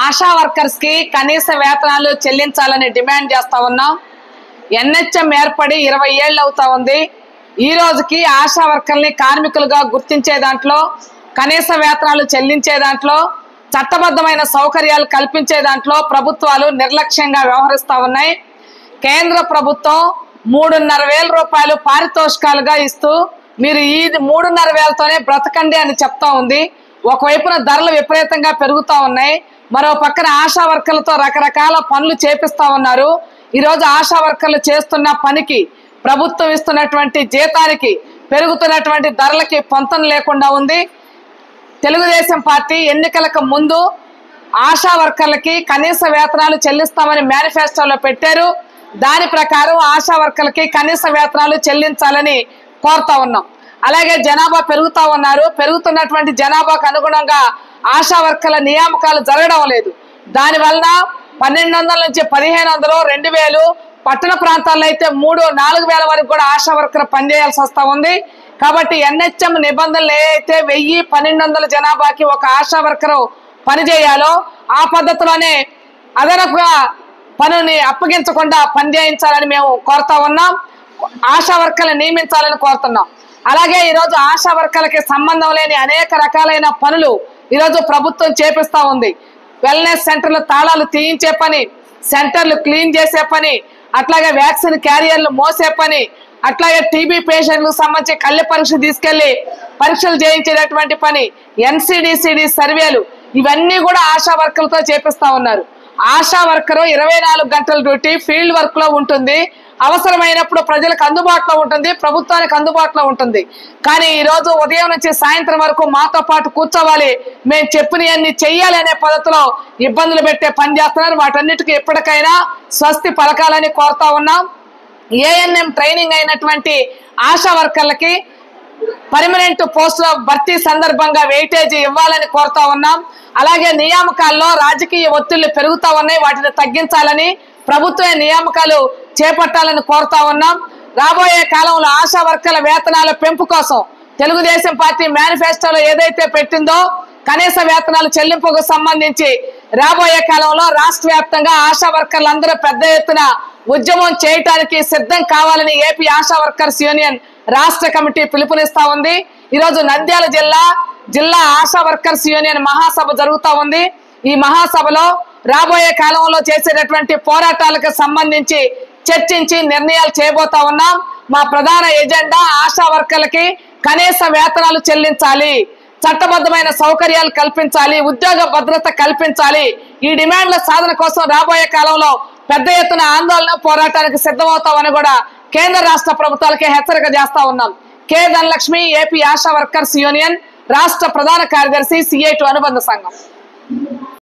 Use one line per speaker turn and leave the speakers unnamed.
ASHA workers కి కనీస వేతనాలు చెల్లించాలని డిమాండ్ చేస్తా ఉన్నాం. ఎన్హెచ్ఎం ఏర్పడి 20 ఏళ్ళు అవుతా ఉంది. ఈ రోజుకి ఆశా వర్కర్ని కార్మికులుగా గుర్తించే దాంట్లో, కనీస వేతనాలు చెల్లించే దాంట్లో, చట్టబద్ధమైన సౌకర్యాలు కల్పించే దాంట్లో ప్రభుత్వాలు నిర్లక్ష్యంగా వ్యవహరిస్తా ఉన్నాయి. కేంద్ర ప్రభుత్వం 3,500 రూపాయలు పారితోషికాలుగా ఇస్తూ మీరు ఈ 3,500తోనే బ్రతకండి అని చెప్తా ఉంది. ఒకవైపున ధరలు విపరీతంగా పెరుగుతా ఉన్నాయి, మరో పక్కన ఆశా వర్కర్లతో రకరకాల పనులు చేపిస్తా ఉన్నారు. ఈరోజు ఆశా వర్కర్లు చేస్తున్న పనికి, ప్రభుత్వం ఇస్తున్నటువంటి జీతానికి, పెరుగుతున్నటువంటి ధరలకి పొంతన లేకుండా ఉంది. తెలుగుదేశం పార్టీ ఎన్నికలకు ముందు ఆశా వర్కర్లకి కనీస వేతనాలు చెల్లిస్తామని మేనిఫెస్టోలో పెట్టారు. దాని ప్రకారం ఆశా వర్కర్లకి కనీస వేతనాలు చెల్లించాలని కోరుతా ఉన్నాం. అలాగే జనాభా పెరుగుతా ఉన్నారు. పెరుగుతున్నటువంటి జనాభాకు అనుగుణంగా ఆశా వర్కర్ల నియామకాలు జరగడం లేదు. దానివల్ల 1,200 నుంచి 1,500, 2,000, పట్టణ ప్రాంతాల్లో అయితే 3,000-4,000 వరకు కూడా ఆశా వర్కర్ పనిచేయాల్సి వస్తా ఉంది. కాబట్టి ఎన్హెచ్ఎం నిబంధనలు ఏదైతే 1,000-1,200 జనాభాకి ఒక ఆశా వర్కర్ పనిచేయాలో ఆ పద్ధతిలోనే అదనపుగా పనుని అప్పగించకుండా పనిచేయించాలని మేము కోరుతా ఉన్నాం. ఆశా వర్కర్లు నియమించాలని కోరుతున్నాం. అలాగే ఈరోజు ఆశా వర్కర్లకి సంబంధం లేని అనేక రకాలైన పనులు ఈరోజు ప్రభుత్వం చేపిస్తా ఉంది. వెల్నెస్ సెంటర్లు తాళాలు తీయించే పని, సెంటర్లు క్లీన్ చేసే పని, అట్లాగే వ్యాక్సిన్ క్యారియర్లు మోసే పని, అట్లాగే టీబీ పేషెంట్లకు సంబంధించి కళ్ళ పరీక్ష తీసుకెళ్లి పరీక్షలు చేయించేటటువంటి పని, NCDCD సర్వేలు, ఇవన్నీ కూడా ఆశా వర్కర్లతో చేపిస్తా ఉన్నారు. ఆశా వర్కరు 24 గంటల డ్యూటీ ఫీల్డ్ వర్క్ లో ఉంటుంది. అవసరమైనప్పుడు ప్రజలకు అందుబాటులో ఉంటుంది, ప్రభుత్వానికి అందుబాటులో ఉంటుంది. కానీ ఈ రోజు ఉదయం నుంచి సాయంత్రం వరకు మాతో పాటు కూర్చోవాలి, మేము చెప్పినవన్నీ చెయ్యాలి అనే పద్ధతిలో ఇబ్బందులు పెట్టే పని చేస్తున్నారు. వాటన్నిటికీ ఎప్పటికైనా స్వస్తి పలకాలని కోరుతా ఉన్నాం. ANM ట్రైనింగ్ అయినటువంటి ఆశా వర్కర్లకి పర్మనెంట్ పోస్టుల భర్తీ సందర్భంగా వెయిటేజ్ ఇవ్వాలని కోరుతా ఉన్నాం. అలాగే నియామకాల్లో రాజకీయ ఒత్తిళ్లు పెరుగుతా ఉన్నాయి, వాటిని తగ్గించాలని, ప్రభుత్వ నియామకాలు చేపట్టాలని కోరుతా ఉన్నాం. రాబోయే కాలంలో ఆశా వర్కర్ల వేతనాల పెంపు కోసం తెలుగుదేశం పార్టీ మేనిఫెస్టోలో ఏదైతే పెట్టిందో కనీస వేతనాలు చెల్లింపుకు సంబంధించి రాబోయే కాలంలో రాష్ట్ర వ్యాప్తంగా ఆశా వర్కర్లందరూ పెద్ద ఎత్తున ఉద్యమం చేయటానికి సిద్ధం కావాలని ఏపీ ఆశా వర్కర్స్ యూనియన్ రాష్ట్ర కమిటీ పిలుపునిస్తా ఉంది. ఈరోజు నంద్యాల జిల్లా ఆశా వర్కర్స్ యూనియన్ మహాసభ జరుగుతా ఉంది. ఈ మహాసభలో రాబోయే కాలంలో చేసేటటువంటి పోరాటాలకు సంబంధించి చర్చించి నిర్ణయాలు చేయబోతా ఉన్నాం. మా ప్రధాన ఎజెండా ఆశా వర్కర్లకి కనీస వేతనాలు చెల్లించాలి, చట్టబద్ధమైన సౌకర్యాలు కల్పించాలి, ఉద్యోగ భద్రత కల్పించాలి. ఈ డిమాండ్ల సాధన కోసం రాబోయే కాలంలో పెద్ద ఎత్తున ఆందోళన పోరాటానికి సిద్ధమవుతామని కూడా కేంద్ర రాష్ట్ర ప్రభుత్వాలకి హెచ్చరిక చేస్తా ఉన్నాం. K Dhanalakshmi, AP ASHA workers union రాష్ట్ర ప్రధాన కార్యదర్శి, CA2 అనుబంధ సంఘం.